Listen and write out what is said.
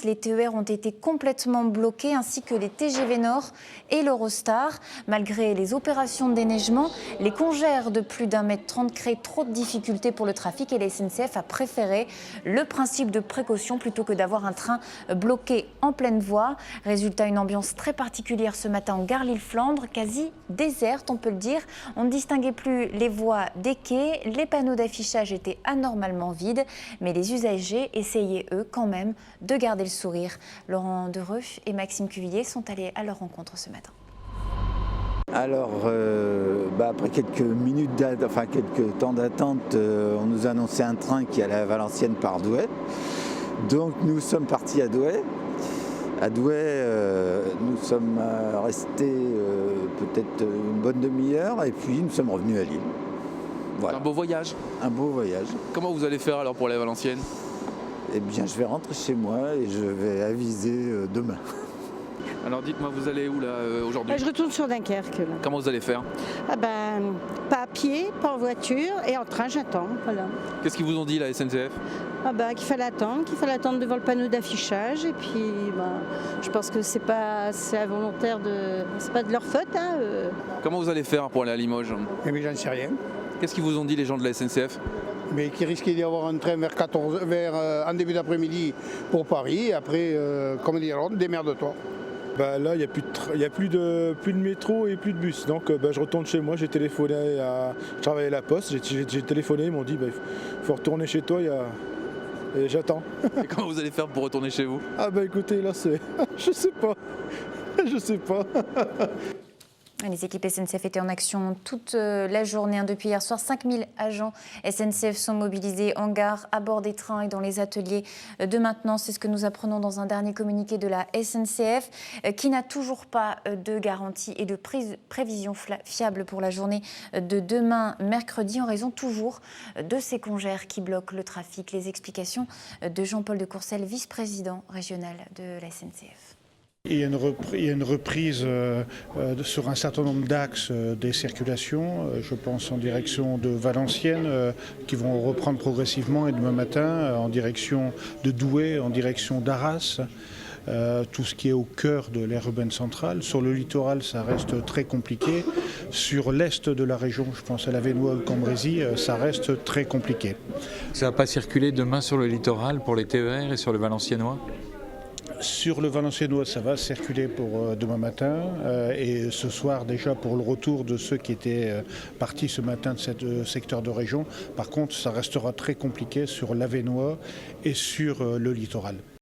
Nice, les TER ont été complètement bloqués, ainsi que les TGV Nord et l'Eurostar. Malgré les opérations de déneigement, les congères de plus d'1,30 m créent trop de difficultés pour le trafic et la SNCF a préféré le principe de précaution plutôt que d'avoir un train bloqué en pleine voie. Résultat, une ambiance très particulière ce matin en gare Lille-Flandre, quasi déserte, on peut le dire. On ne distinguait plus les voies des quais, les panneaux d'affichage étaient anormalement vides, mais les usagers essayaient eux quand même de garder le sourire. Laurent Dereux et Maxime Cuvillier sont allés à leur rencontre ce matin. Alors, après quelques temps d'attente, on nous a annoncé un train qui allait à Valenciennes par Douai. Donc nous sommes partis à Douai. À Douai, nous sommes restés peut-être une bonne demi-heure et puis nous sommes revenus à Lille. Voilà. Un beau voyage. Un beau voyage. Comment vous allez faire alors pour aller à Valenciennes? Eh bien, je vais rentrer chez moi et je vais aviser demain. Alors dites-moi, vous allez où là aujourd'hui? Je retourne sur Dunkerque. Là. Comment vous allez faire? Pas à pied, pas en voiture et en train, j'attends. Voilà. Qu'est-ce qu'ils vous ont dit la SNCF? Qu'il fallait attendre devant le panneau d'affichage et puis je pense que c'est involontaire, c'est pas de leur faute. Comment vous allez faire pour aller à Limoges? Eh bien, j'en sais rien. Qu'est-ce qu'ils vous ont dit les gens de la SNCF? Mais qu'il risquait d'y avoir un train en début d'après-midi pour Paris et après, démerde-toi. Là, il n'y a plus de métro et plus de bus. Donc, je retourne chez moi. J'ai téléphoné je travaillais à la poste. J'ai téléphoné. Ils m'ont dit il faut retourner chez toi. Et j'attends. Et comment vous allez faire pour retourner chez vous? Écoutez, là, je sais pas. Je sais pas. Les équipes SNCF étaient en action toute la journée. Depuis hier soir, 5000 agents SNCF sont mobilisés en gare, à bord des trains et dans les ateliers de maintenance. C'est ce que nous apprenons dans un dernier communiqué de la SNCF qui n'a toujours pas de garantie et de prévision fiable pour la journée de demain, mercredi, en raison toujours de ces congères qui bloquent le trafic. Les explications de Jean-Paul de Courcelles, vice-président régional de la SNCF. Il y a une reprise sur un certain nombre d'axes des circulations, je pense en direction de Valenciennes, qui vont reprendre progressivement et demain matin en direction de Douai, en direction d'Arras. Tout ce qui est au cœur de l'aire urbaine centrale. Sur le littoral, ça reste très compliqué. Sur l'est de la région, je pense à l'Avesnois ou Cambrésis, ça reste très compliqué. Ça ne va pas circuler demain sur le littoral pour les TER et sur le Valenciennois? Sur le Valenciennois, ça va circuler pour demain matin et ce soir déjà pour le retour de ceux qui étaient partis ce matin de ce secteur de région. Par contre, ça restera très compliqué sur l'Avesnois et sur le littoral.